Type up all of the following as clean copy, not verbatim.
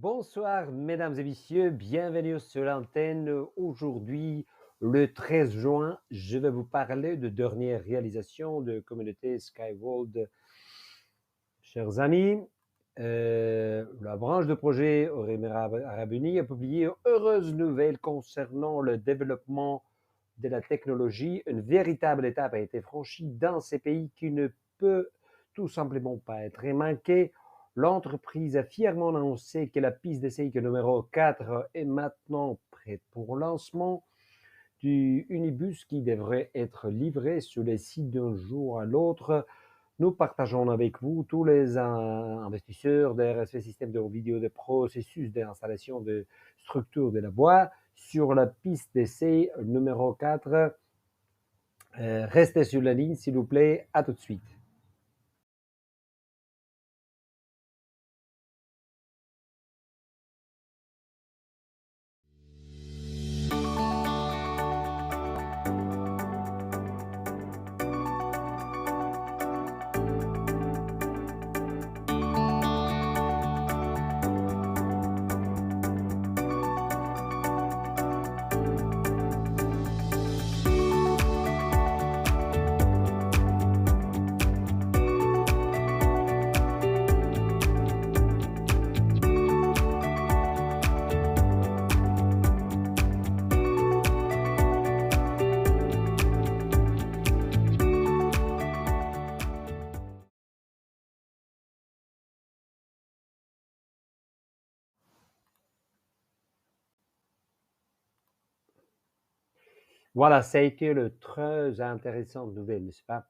Bonsoir, mesdames et messieurs, bienvenue sur l'antenne. Aujourd'hui, le 13 juin, je vais vous parler de dernière réalisation de communauté Skyworld. Chers amis, La branche de projet aux Émirats arabes unis a publié une heureuse nouvelle concernant le développement de la technologie. Une véritable étape a été franchie dans ces pays qui ne peut tout simplement pas être manquée. L'entreprise a fièrement annoncé que la piste d'essai numéro 4 est maintenant prête pour lancement du Unibus qui devrait être livré sur les sites d'un jour à l'autre. Nous partageons avec vous tous les investisseurs de RSV Système de vidéo de processus d'installation de structures de la voie sur la piste d'essai numéro 4. Restez sur la ligne, s'il vous plaît. À tout de suite. Voilà, ça a été une très intéressante nouvelle, n'est-ce pas?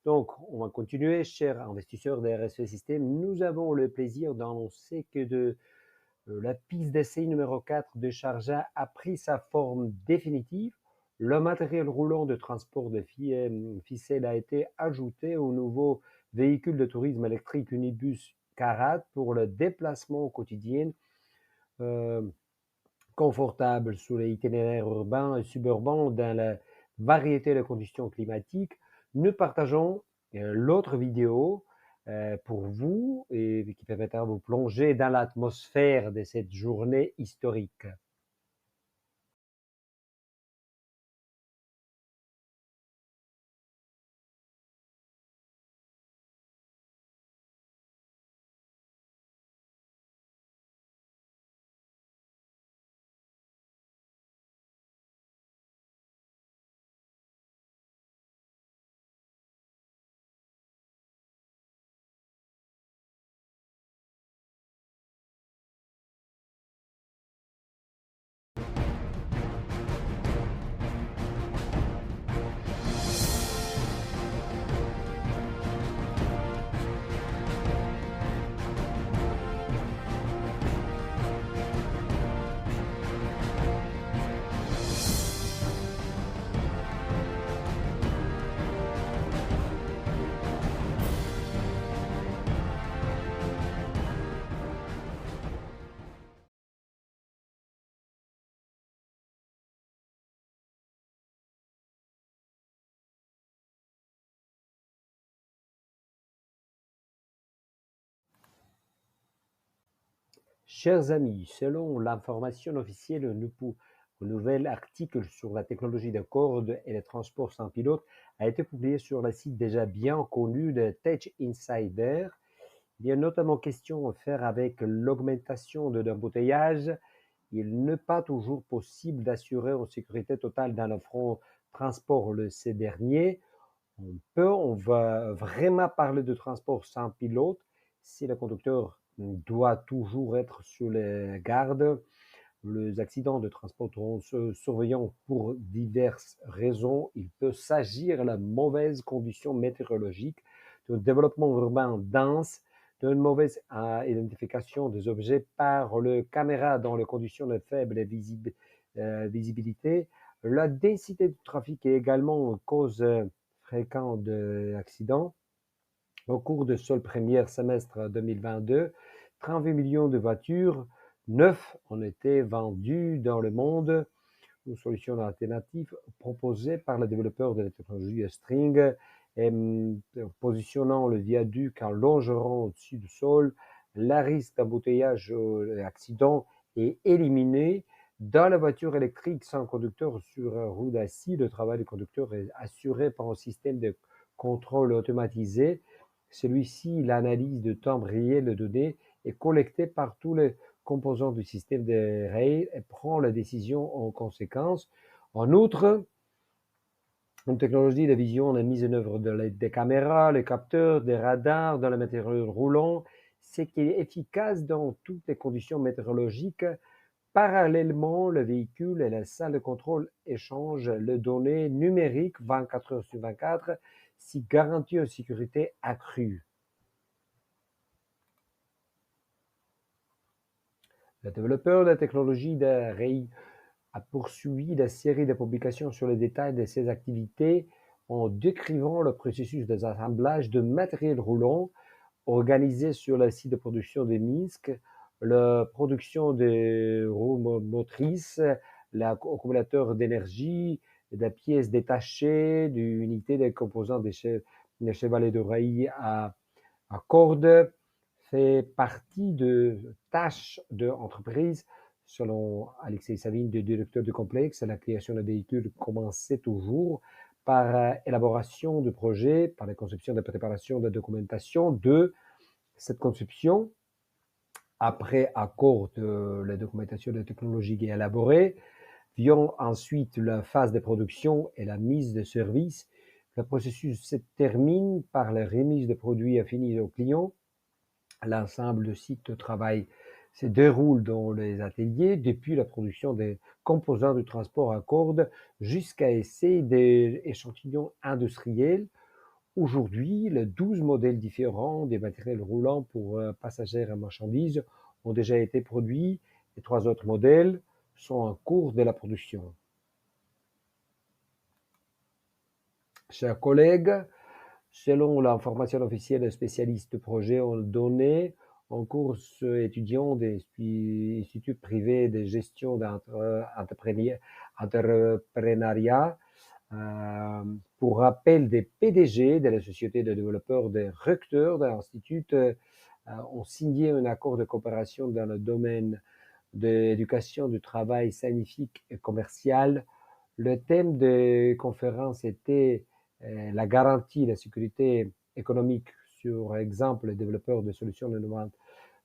Donc, on va continuer, chers investisseurs de RSV Système. Nous avons le plaisir d'annoncer que la piste d'essai numéro 4 de Sharjah a pris sa forme définitive. Le matériel roulant de transport de ficelles a été ajouté au nouveau véhicule de tourisme électrique Unibus Carat pour le déplacement quotidien confortable sur les itinéraires urbains et suburbains dans la variété de conditions climatiques. Nous partageons l'autre vidéo pour vous et qui permettra de vous plonger dans l'atmosphère de cette journée historique. Chers amis, selon l'information officielle, un nouvel article sur la technologie de corde et les transports sans pilote a été publié sur le site déjà bien connu de Tech Insider. Il y a notamment question à faire avec l'augmentation de l'embouteillage. Il n'est pas toujours possible d'assurer une sécurité totale dans le front transport de ces derniers. On va vraiment parler de transport sans pilote si le conducteur doit toujours être sur les gardes. Les accidents de transport seront surveillants pour diverses raisons. Il peut s'agir de la mauvaise condition météorologique, d'un développement urbain dense, d'une mauvaise identification des objets par le caméra dans les conditions de faible visibilité. La densité du trafic est également une cause fréquente d'accidents. Au cours de ce premier semestre 2022, 38 millions de voitures neuves ont été vendues dans le monde. Une solution alternative proposée par le développeur de la technologie String, positionnant le viaduc en longeron au-dessus du sol, le risque d'embouteillage ou d'accident est éliminé. Dans la voiture électrique sans conducteur sur roue d'acier, le travail du conducteur est assuré par un système de contrôle automatisé. Celui-ci, l'analyse de temps réel de données est collecté par tous les composants du système de rail et prend la décision en conséquence. En outre, une technologie de vision de mise en œuvre des caméras, les capteurs, des radars, dans le matériel roulant, c'est qui est efficace dans toutes les conditions météorologiques. Parallèlement, le véhicule et la salle de contrôle échangent les données numériques 24 heures sur 24, ce qui garantit une sécurité accrue. Le développeur de la technologie de RAI a poursuivi la série de publications sur les détails de ses activités en décrivant le processus d'assemblage de matériel roulant organisé sur le site de production de Minsk, la production des roues motrices, l'accumulateur d'énergie, des pièces détachées, d'unités des composants des chevalets de rail à cordes, fait partie de tâches d'entreprise. Selon Alexei Savine, le directeur du complexe, la création de véhicules commençait toujours par élaboration du projet, par la conception de préparation de documentation de cette conception. Après accord de la documentation de technologie élaborée, vient ensuite la phase de production et la mise de service. Le processus se termine par la remise de produits finis aux clients. L'ensemble de sites de travail se déroule dans les ateliers, depuis la production des composants de transport à cordes jusqu'à essai des échantillons industriels. Aujourd'hui, les 12 modèles différents des matériels roulants pour passagers et marchandises ont déjà été produits. Les 3 autres modèles sont en cours de la production. Chers collègues, selon l'information officielle, les spécialistes de projet ont donné en cours étudiants des instituts privés de gestion d'entrepreneuriat. Pour rappel, des PDG de la société de développeurs, des recteurs de l'institut ont signé un accord de coopération dans le domaine de l'éducation, du travail scientifique et commercial. Le thème de conférence était la garantie de la sécurité économique sur exemple les développeurs de solutions innovantes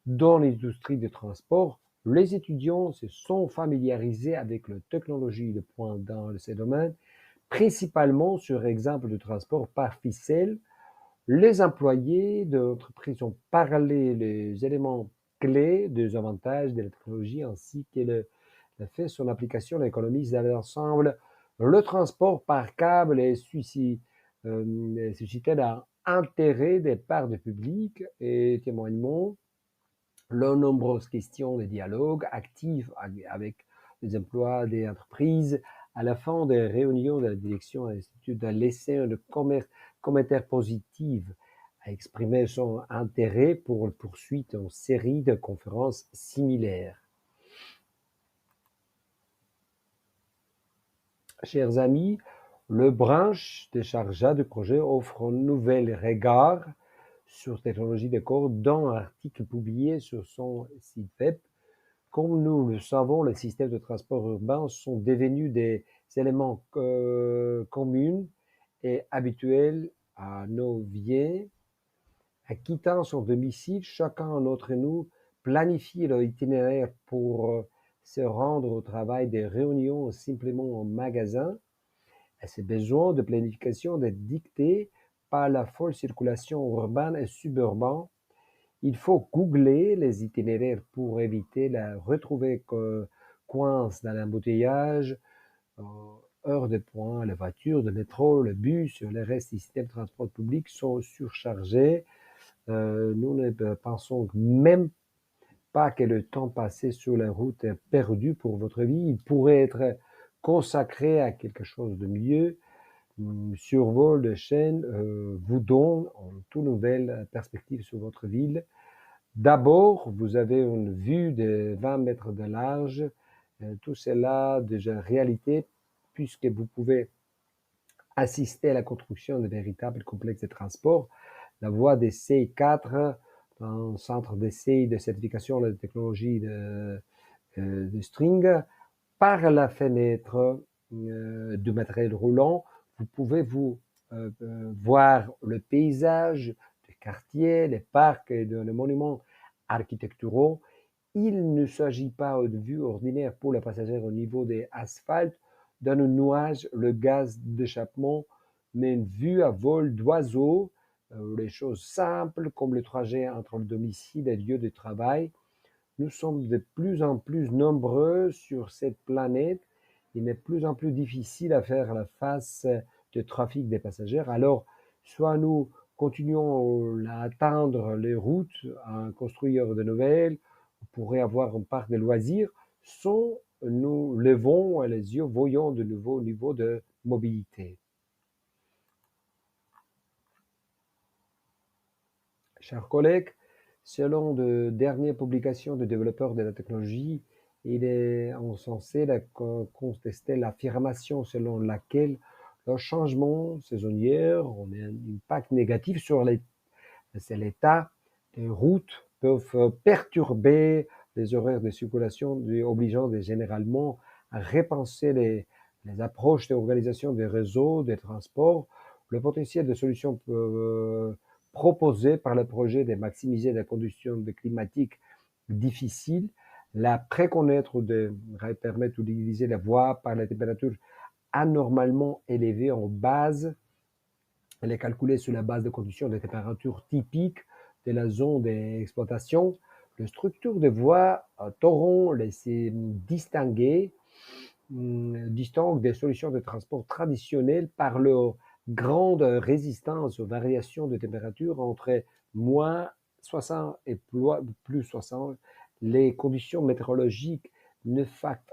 dans l'industrie du transport. Les étudiants se sont familiarisés avec la technologie de pointe dans ces domaines, principalement sur exemple de transport par ficelle. Les employés de l'entreprise ont parlé les éléments clés des avantages de la technologie ainsi que le fait son application à l'économie dans l'ensemble. Le transport par câble est suscité un intérêt des parts du public et témoignement de nombreuses questions de dialogue actifs avec les emplois des entreprises. À la fin des réunions de la direction de l'Institut de laisser un commentaire positif a exprimé son intérêt pour la poursuite en série de conférences similaires. Chers amis, le branche de chargé du projet offre un nouvel regard sur technologie de corps dans un article publié sur son site web. Comme nous le savons, les systèmes de transport urbain sont devenus des éléments communs et habituels à nos vies. En quittant son domicile, chacun d'entre nous planifie leur itinéraire pour se rendre au travail, des réunions ou simplement au magasin. Et ces besoins de planification sont dictés par la folle circulation urbaine et suburbaine. Il faut googler les itinéraires pour éviter de retrouver coince dans l'embouteillage, heures de pointe, les voitures de métro, le bus, le reste du système de transport public sont surchargés. Nous ne pensons même pas que le temps passé sur la route est perdu pour votre vie. Il pourrait être consacré à quelque chose de mieux. Survol de chaîne vous donne une toute nouvelle perspective sur votre ville. D'abord, vous avez une vue de 20 mètres de large. Tout cela déjà réalité puisque vous pouvez assister à la construction de véritables complexes de transport. La voie des C4, un centre d'essai de certification de technologie de string, par la fenêtre du matériel roulant, vous pouvez voir le paysage, les quartiers, les parcs et les monuments architecturaux. Il ne s'agit pas de vue ordinaire pour les passagers au niveau des asphaltes, dans le nuage, le gaz d'échappement, mais une vue à vol d'oiseau, les choses simples comme le trajet entre le domicile et le lieu de travail. Nous sommes de plus en plus nombreux sur cette planète. Il est de plus en plus difficile à faire la face du trafic des passagers. Alors, soit nous continuons à atteindre les routes, à construire de nouvelles, on pourrait avoir un parc de loisirs, soit nous levons les yeux, voyons de nouveaux niveaux de mobilité. Chers collègues, selon de dernières publications de développeurs de la technologie, il est censé contester l'affirmation selon laquelle le changement saisonnier ont un impact négatif sur l'état des routes, peuvent perturber les horaires de circulation, obligeant généralement à repenser les approches d'organisation des réseaux, des transports. Le potentiel de solutions proposé par le projet de maximiser les conditions climatiques difficiles, la préconnaître de permettre d'utiliser la voie par la température anormalement élevée en base. Elle est calculée sur la base de conditions de température typiques de la zone d'exploitation. La structure de voie Toron laisse distingue des solutions de transport traditionnelles par leur grande résistance aux variations de température entre moins 60 et plus 60. Les conditions météorologiques ne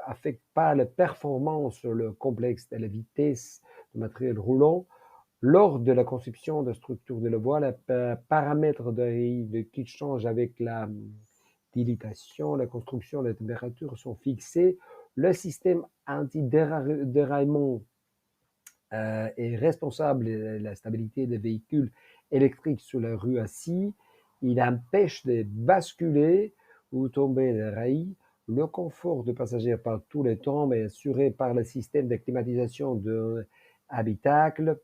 affectent pas la performance, le complexe de la vitesse du matériel roulant. Lors de la conception de structure de la voie, les paramètres qui changent avec la dilatation, la construction, la température sont fixés. Le système anti-déraillement est responsable de la stabilité des véhicules électriques sur la rue assis. Il empêche de basculer ou tomber des rails. Le confort de passagers par tous les temps est assuré par le système de climatisation de habitacle.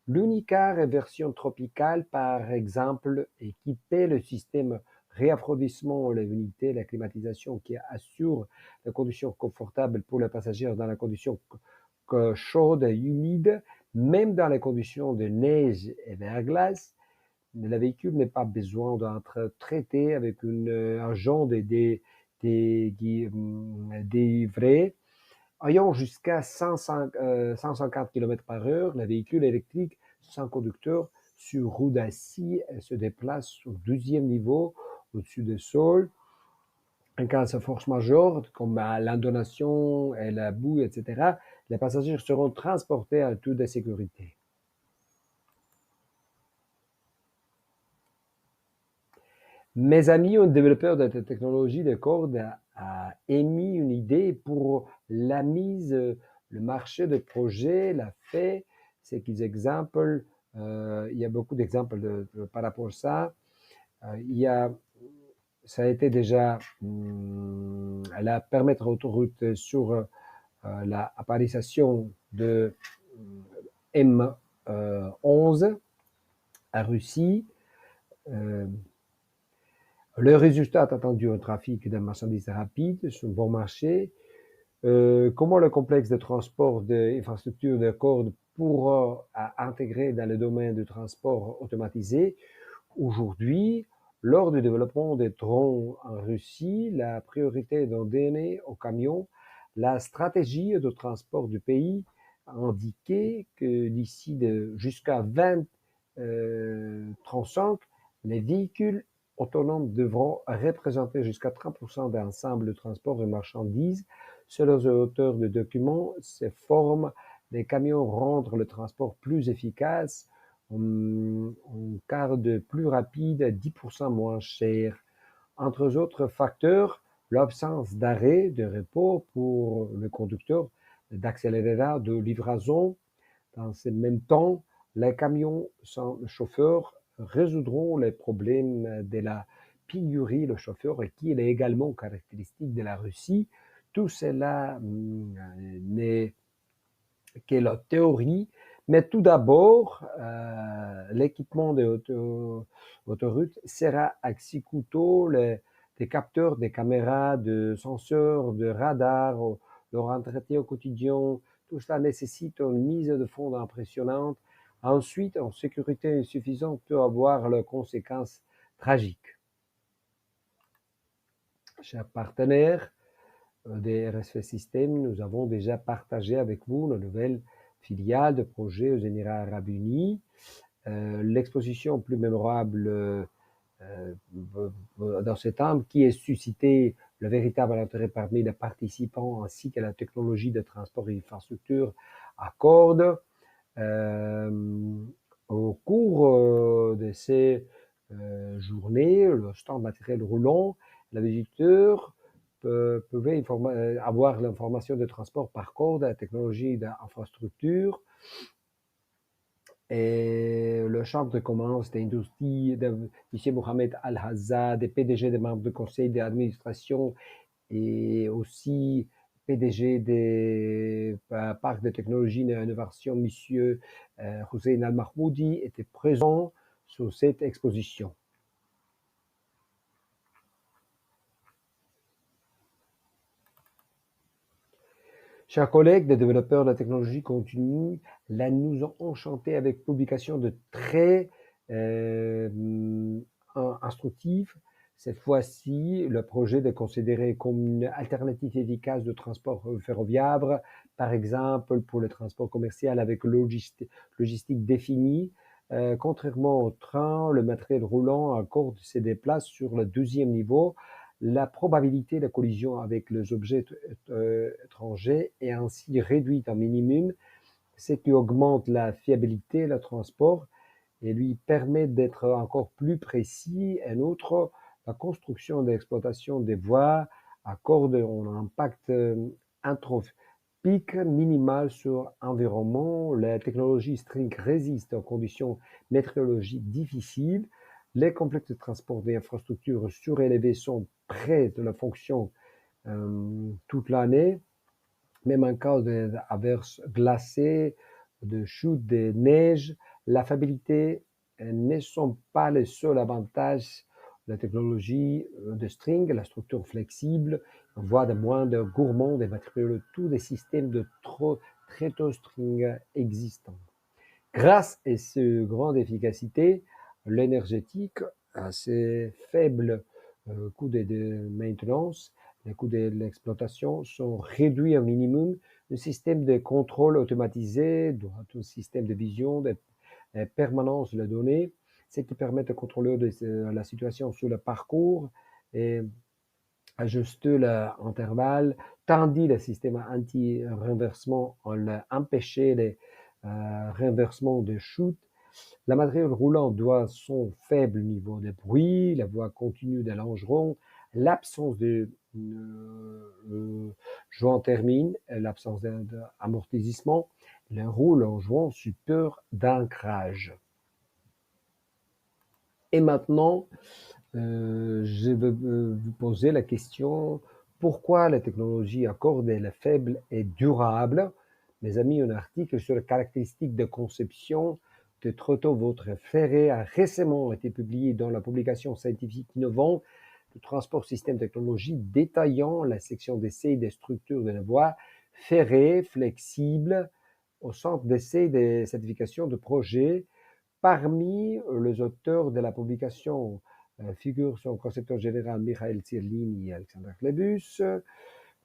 L'Unicar est version tropicale, par exemple, équipait le système réaffranchissement les unités, la climatisation qui assure les conditions confortables pour les passagers dans les conditions chaudes et humides, même dans les conditions de neige et verglas. Le véhicule n'a pas besoin d'être traité avec un agent délivré. Ayant jusqu'à 150 km/h, le véhicule électrique sans conducteur sur roue d'acier se déplace au 12e niveau au-dessus du sol. En cas de force majeure, comme l'inondation et la boue, etc., les passagers seront transportés en toute sécurité. Mes amis, un développeur de technologie de corde a émis une idée pour la mise, le marché de projet, l'a fait. C'est qu'ils exemples, il y a beaucoup d'exemples par rapport à ça. Ça a été déjà, elle a permettre autoroute sur l'apparition de M11 à Russie. Le résultat attendu au trafic de marchandises rapides sur le bon marché. Comment le complexe de transport d'infrastructures de cordes pourra intégrer dans le domaine du transport automatisé. Aujourd'hui, lors du développement des drones en Russie, la priorité est d'en donner aux camions. La stratégie de transport du pays a indiqué que d'ici jusqu'à 2035, les véhicules autonomes devront représenter jusqu'à 30% de l'ensemble de transport de marchandises. Selon les auteurs de documents, ces formes des camions rendent le transport plus efficace, en quart de plus rapide, 10% moins cher. Entre autres facteurs, l'absence d'arrêt de repos pour le conducteur, d'accélérateur de livraison. Dans ce même temps, les camions sans chauffeur résoudront les problèmes de la pénurie de chauffeurs, qui est également caractéristique de la Russie. Tout cela n'est que la théorie, mais tout d'abord, l'équipement des autoroutes sera exécuté des capteurs, des caméras, de senseurs, de radars, leur entretien au quotidien. Tout cela nécessite une mise de fonds impressionnante. Ensuite, en sécurité insuffisante peut avoir leurs conséquences tragiques. Chers partenaires des RSV Systems, nous avons déjà partagé avec vous la nouvelle filiale de projet aux Émirats Arabes Unis. L'exposition plus mémorable dans ce temps qui a suscité le véritable intérêt parmi les participants ainsi que la technologie de transport et infrastructure à cordes. Au cours de ces journées, le stand matériel roulant, les visiteurs pouvaient avoir l'information de transport par corde, la technologie d'infrastructure, et le champ de commerce d'industrie de M. Mohamed Al-Hazza, des PDG des membres du conseil d'administration et aussi PDG des parcs de technologie et d'innovation, M. Hussein Al-Mahmoudi, était présent sur cette exposition. Chers collègues, des développeurs de la technologie continue, là nous ont enchantés avec publication de très instructifs. Cette fois-ci, le projet est considéré comme une alternative efficace de transport ferroviaire, par exemple pour le transport commercial avec logistique définie. Contrairement au train, le matériel roulant à corde se déplace sur le deuxième niveau. La probabilité de collision avec les objets étrangers est ainsi réduite au minimum, ce qui augmente la fiabilité du transport et lui permet d'être encore plus précis. En outre, la construction et l'exploitation des voies à cordes ont un impact anthropique minimal sur l'environnement. La technologie string résiste aux conditions météorologiques difficiles. Les complexes de transport des infrastructures surélevées sont prêts de la fonction toute l'année, même en cas d'averses glacées, de chutes de neige. La fiabilité ne sont pas les seuls avantages de la technologie de string, la structure flexible, voie de moins de gourmands, des matériaux, tous les systèmes de tréteaux string existants. Grâce à cette grande efficacité, l'énergétique, à ces faibles coûts de maintenance, les coûts de l'exploitation sont réduits au minimum. Le système de contrôle automatisé, un système de vision, de permanence de données, ce qui permet de contrôler la situation sur le parcours et ajuster l'intervalle, tandis le système anti-renversement empêcher les renversements de chute. Le matériel roulant doit son faible niveau de bruit, la voie continue de longeron, l'absence de joint termine, l'absence d'amortissement, le roues longeron support d'ancrage. Et maintenant, je vais vous poser la question, pourquoi la technologie à corde est faible et durable? Mes amis, un article sur les caractéristiques de conception de trottoir votre ferré a récemment été publié dans la publication scientifique innovante de Transport Système Technologie, détaillant la section d'essai des structures de la voie ferrée flexible au centre d'essai des certifications de projet. Parmi les auteurs de la publication figurent son concepteur général Michael Zierlin et Alexander Klebus.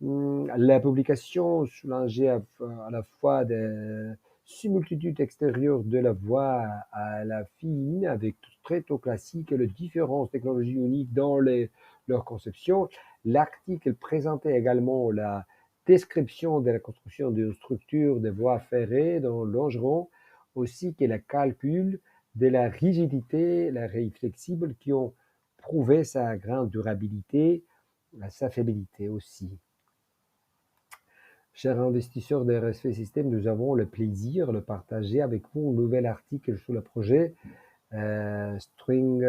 La publication soulignait à la fois des similitudes extérieures de la voie à la fine avec tréteaux classiques et les différences technologiques uniques dans leur conception. L'article présentait également la description de la construction d'une structure de voies ferrées dans Longeron, aussi que le calcul de la rigidité, la raie flexible qui ont prouvé sa grande durabilité, sa fiabilité aussi. Chers investisseurs de RSV Systems, nous avons le plaisir de partager avec vous un nouvel article sur le projet String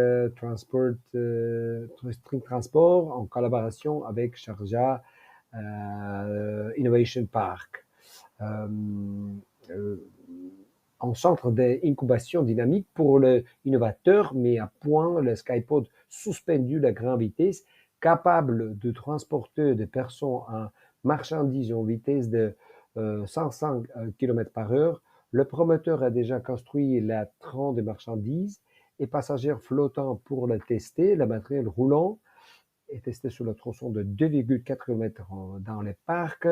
Transport en collaboration avec Sharjah Innovation Park. En centre d'incubation dynamique pour l'innovateur, met à point le Skypod suspendu à grande vitesse capable de transporter des personnes en marchandises en vitesse de 105 km/h. Le promoteur a déjà construit la train de marchandises et passagers flottants pour le tester. Le matériel roulant est testé sur le tronçon de 2,4 km dans les parcs.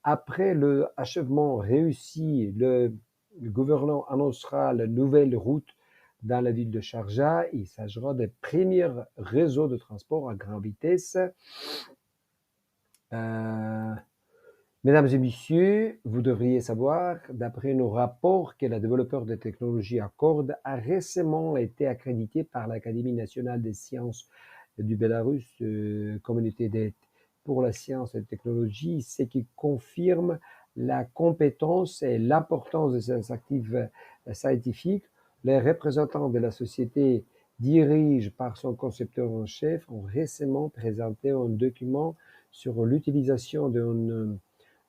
Après le achèvement réussi, le gouvernement annoncera la nouvelle route dans la ville de Sharjah. Il s'agira des premiers réseaux de transport à grande vitesse. Mesdames et messieurs, vous devriez savoir, d'après nos rapports, que le développeur de technologie à cordes a récemment été accrédité par l'Académie nationale des sciences du Bélarus, communauté d'aide pour la science et la technologie, ce qui confirme la compétence et l'importance de ces actifs scientifiques. Les représentants de la société dirigés par son concepteur en chef ont récemment présenté un document sur l'utilisation d'une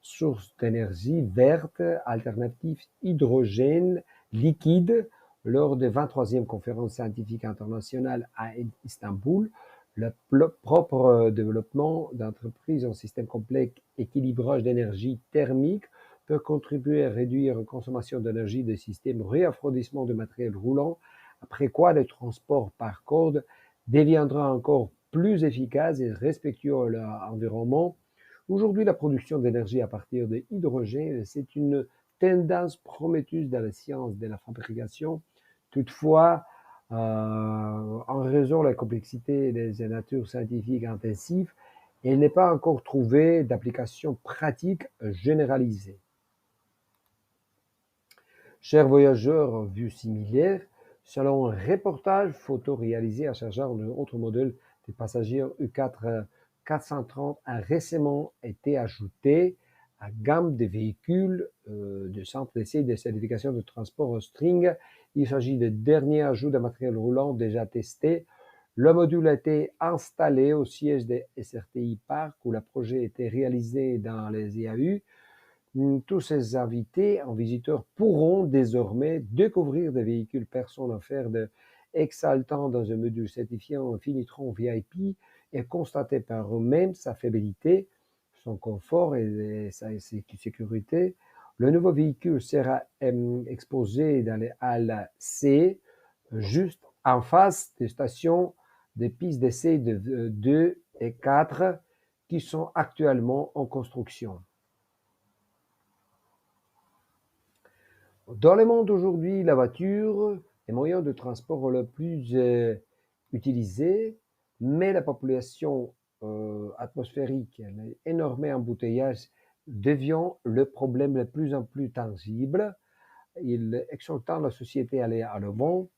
source d'énergie verte alternative hydrogène liquide lors de 23e conférence scientifique internationale à Istanbul. Le propre développement d'entreprises en système complexe équilibrage d'énergie thermique peut contribuer à réduire la consommation d'énergie des systèmes réaffrodissement de matériel roulant, après quoi le transport par corde deviendra encore plus efficace et respectueux de l'environnement. Aujourd'hui, la production d'énergie à partir de l'hydrogène, c'est une tendance prometteuse dans la science de la fabrication. Toutefois, en raison de la complexité des natures scientifiques intensives, elle n'est pas encore trouvée d'application pratique généralisée. Chers voyageurs, vue similaire, selon un reportage photo réalisé à Sharjah, un autre modèle des passagers U4 430 a récemment été ajouté à gamme de véhicules de centre d'essai et de certification de transport string. Il s'agit du dernier ajout de matériel roulant déjà testé. Le module a été installé au siège de SRTI Park où le projet a été réalisé dans les IAU. Tous ces invités en visiteurs pourront désormais découvrir des véhicules personnes offerts exaltant dans un module certifié en Finitron VIP et constater par eux-mêmes sa fiabilité, son confort et sa sécurité. Le nouveau véhicule sera exposé dans les halles C, juste en face des stations des pistes d'essai de 2 et 4 qui sont actuellement en construction. Dans le monde aujourd'hui, la voiture est le moyen de transport le plus utilisé, mais la population atmosphérique, l'énorme embouteillage devient le problème le plus en plus tangible. Il exaltant la société à aller à l'avant.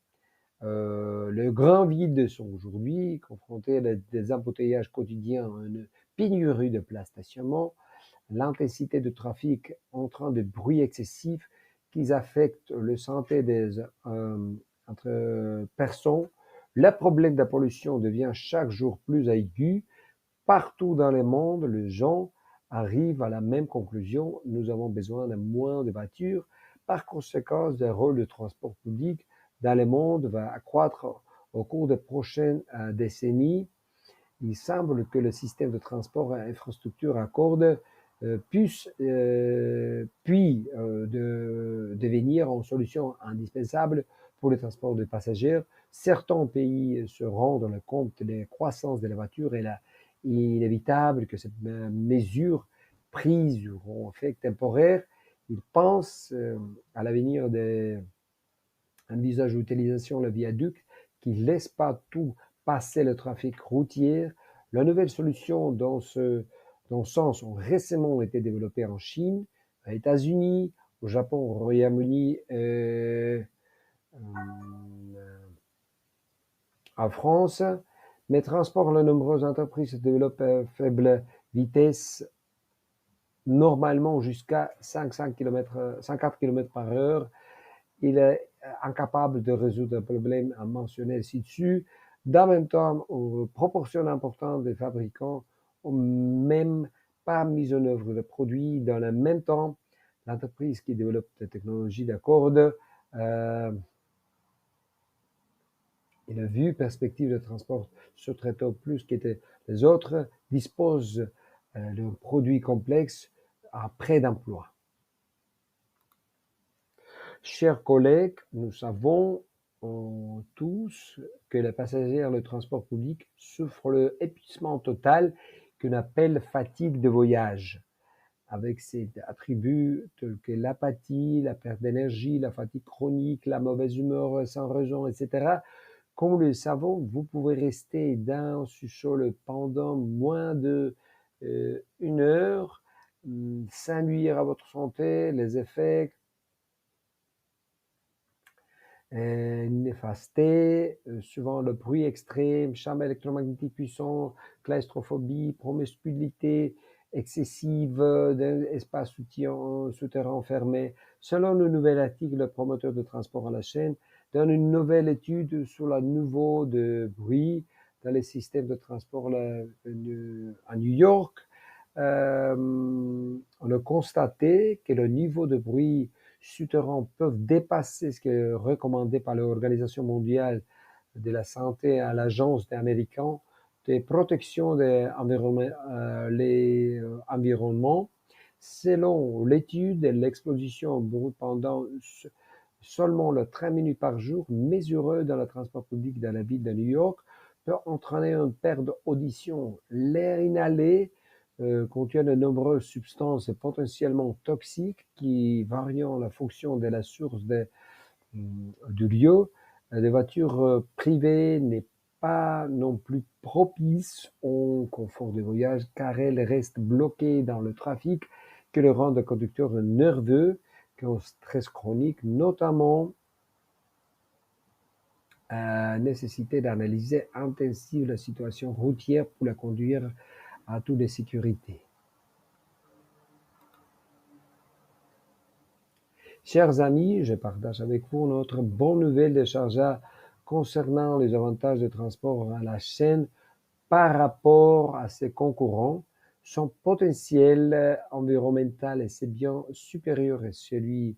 Les grands villes sont aujourd'hui confrontées à des embouteillages quotidiens, une pénurie de places de stationnement, l'intensité de trafic entraînant des bruits excessifs qui affectent la santé des entre personnes. Le problème de la pollution devient chaque jour plus aigu. Partout dans le monde, les gens arrivent à la même conclusion. Nous avons besoin de moins de voitures. Par conséquent, le rôle du transport public dans le monde va accroître au cours des prochaines décennies. Il semble que le système de transport à infrastructure à cordes puisse devenir une solution indispensable pour le transport de passagers. Certains pays se rendent compte de la croissance de la voiture et il est inévitable que cette mesure prise auront effet temporaire. Ils pensent à l'avenir envisage l'utilisation de viaduc qui ne laisse pas tout passer le trafic routier. La nouvelle solution dans ce sens ont récemment été développées en Chine, aux États-Unis, au Japon, au Royaume-Uni, en France. Mais transport, de nombreuses entreprises se développent à faible vitesse, normalement jusqu'à 50 km par heure. Il est incapable de résoudre le problème mentionné ci-dessus. Dans le même temps, une proportion importante des fabricants n'ont même pas mis en œuvre le produit. Dans le même temps, l'entreprise qui développe des technologies de cordes Il a vu perspective de transport sous-traitant plus que les autres, dispose de produits complexes à près d'emploi. Chers collègues, nous savons tous que les passagers dans le transport public souffrent l'épuisement total qu'on appelle fatigue de voyage, avec ses attributs tels que l'apathie, la perte d'énergie, la fatigue chronique, la mauvaise humeur sans raison, etc. Comme nous le savons, vous pouvez rester dans un sous-sol pendant moins de 1 heure, sans nuire à votre santé. Les effets néfastés, suivant le bruit extrême, champ électromagnétique puissant, claustrophobie, promiscuité excessive d'espace souterrain fermé. Selon le nouvel article, le promoteur de transport à la chaîne donne une nouvelle étude sur le niveau de bruit dans les systèmes de transport à New York. On a constaté que le niveau de bruit souterrains peuvent dépasser ce qui est recommandé par l'Organisation mondiale de la santé à l'Agence américaine de protection des environnements. Selon l'étude, l'exposition brute pendant seulement le 30 minutes par jour mesurée dans le transport public dans la ville de New York peut entraîner une perte d'audition. L'air inhalé contient de nombreuses substances potentiellement toxiques qui varient la fonction de la source du lieu. Les voitures privées n'est pas non plus propice au confort de voyage car elles restent bloquées dans le trafic que le rend le conducteur nerveux, qui ont stress chronique, notamment nécessité d'analyser intensive la situation routière pour la conduire à toutes les sécurités. Chers amis, je partage avec vous notre bonne nouvelle de Sharjah concernant les avantages de transport à la chaîne par rapport à ses concurrents. Son potentiel environnemental est bien supérieur à celui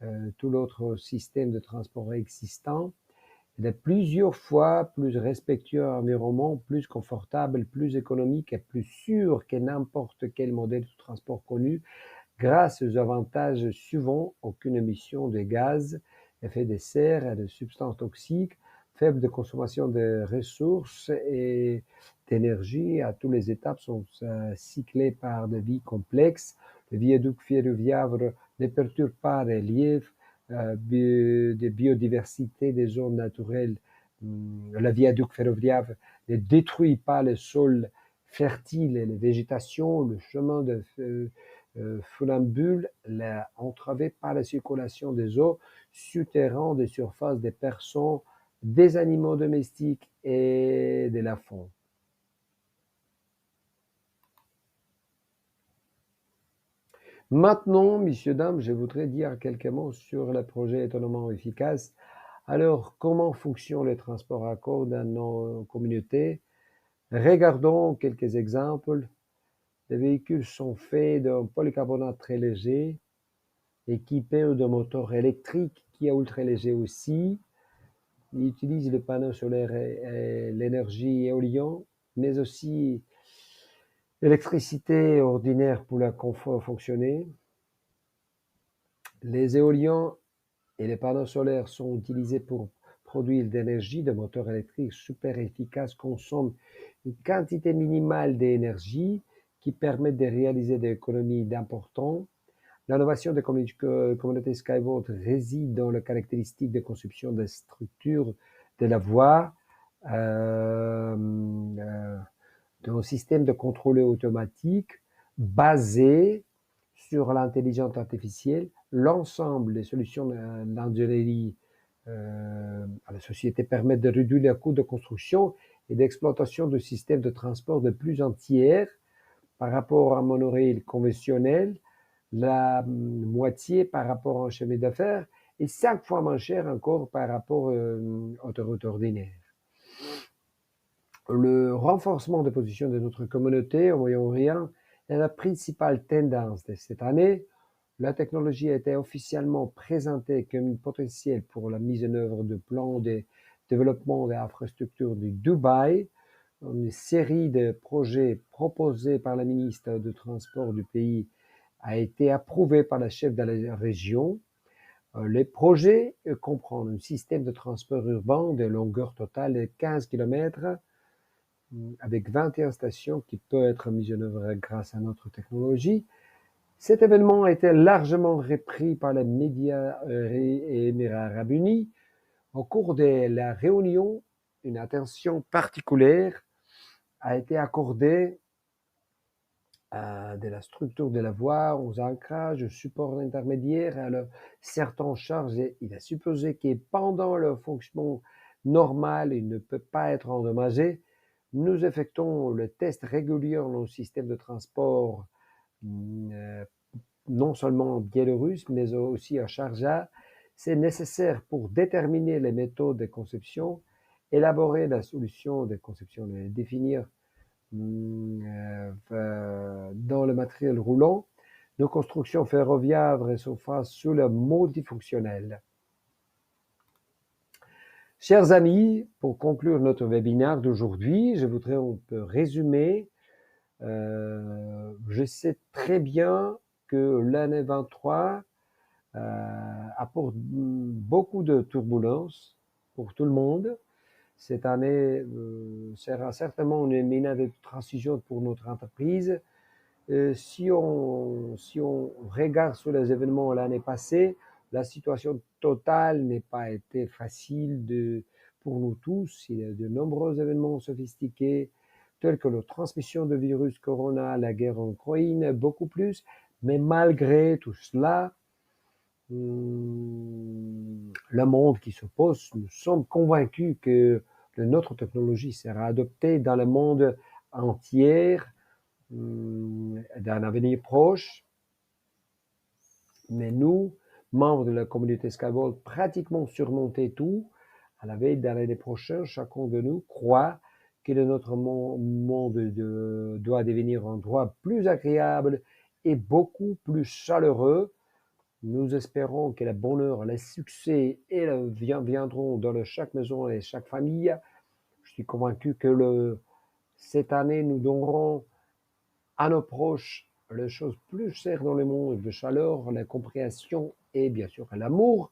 de tout l'autre système de transport existant. Il est plusieurs fois plus respectueux à l'environnement, plus confortable, plus économique et plus sûr que n'importe quel modèle de transport connu, grâce aux avantages suivants: aucune émission de gaz, effet de serre et de substances toxiques, faible de consommation de ressources et d'énergie à toutes les étapes sont cyclées par des vies complexes. Le viaduc ferroviaire ne perturbe pas les reliefs de biodiversité des zones naturelles. Le viaduc ferroviaire ne détruit pas le sol fertile et les végétations, le chemin de funambule entravé par la circulation des eaux souterraines des surfaces des personnes, des animaux domestiques et de la faune. Maintenant, messieurs, dames, je voudrais dire quelques mots sur le projet étonnamment efficace. Alors, comment fonctionne le transport à corps dans nos communautés? Regardons quelques exemples. Les véhicules sont faits d'un polycarbonate très léger, équipés de moteurs électriques qui est ultra léger aussi. Ils utilisent le panneau solaire et l'énergie éolienne, mais aussi l'électricité ordinaire pour la fonctionner. Les éoliens et les panneaux solaires sont utilisés pour produire de l'énergie. De moteurs électriques super efficaces consomment une quantité minimale d'énergie qui permet de réaliser des économies d'importants. L'innovation des communautés Skyward réside dans la caractéristique de conception des structures de la voie, d'un système de contrôle automatique basé sur l'intelligence artificielle. L'ensemble des solutions d'ingénierie à la société permettent de réduire les coûts de construction et d'exploitation de systèmes de transport de plus entiers par rapport à un monorail conventionnel, la moitié par rapport à un chemin d'affaires et 5 fois moins cher encore par rapport aux autoroutes ordinaires. Le renforcement des positions de notre communauté au Moyen-Orient est la principale tendance de cette année. La technologie a été officiellement présentée comme un potentiel pour la mise en œuvre de plans de développement des infrastructures du Dubaï. Une série de projets proposés par la ministre de Transport du pays a été approuvée par la chef de la région. Les projets comprennent un système de transport urbain de longueur totale de 15 km avec 21 stations qui peuvent être mises en œuvre grâce à notre technologie. Cet événement a été largement repris par les médias et Émirats arabes unis. Au cours de la réunion, une attention particulière a été accordée de la structure de la voie, aux ancrages, aux supports intermédiaires, à certaines charges. Il est supposé que pendant le fonctionnement normal, il ne peut pas être endommagé. Nous effectuons le test régulier dans nos systèmes de transport, non seulement en Biélorusse, mais aussi à Sharjah. C'est nécessaire pour déterminer les méthodes de conception, élaborer la solution de conception et définir dans le matériel roulant. Nos constructions ferroviaires sont face sous le multifonctionnel. Chers amis, pour conclure notre webinaire d'aujourd'hui, je voudrais un peu résumer. Je sais très bien que l'année 23 apporte beaucoup de turbulences pour tout le monde. Cette année sera certainement une année de transition pour notre entreprise. Si on regarde sur les événements l'année passée, la situation totale n'a pas été facile pour nous tous. Il y a de nombreux événements sophistiqués, tels que la transmission de virus corona, la guerre en Ukraine, beaucoup plus. Mais malgré tout cela, le monde qui s'oppose, nous sommes convaincus que notre technologie sera adoptée dans le monde entier d'un avenir proche. Mais nous, membres de la communauté Skyworld, pratiquement surmonté tout. À la veille de l'année prochaine, chacun de nous croit que notre monde doit devenir un endroit plus agréable et beaucoup plus chaleureux. Nous espérons que le bonheur, le succès viendront dans chaque maison et chaque famille. Je suis convaincu que cette année, nous donnerons à nos proches les choses plus chères dans le monde, la chaleur, la compréhension et bien sûr l'amour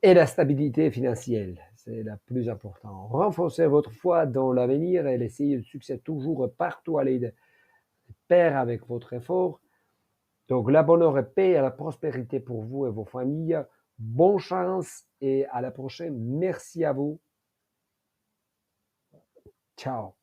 et la stabilité financière. C'est la plus importante. Renforcez votre foi dans l'avenir et essayez le succès toujours partout aller de pair avec votre effort. Donc, la bonheur et paix et la prospérité pour vous et vos familles. Bonne chance et à la prochaine. Merci à vous. Ciao.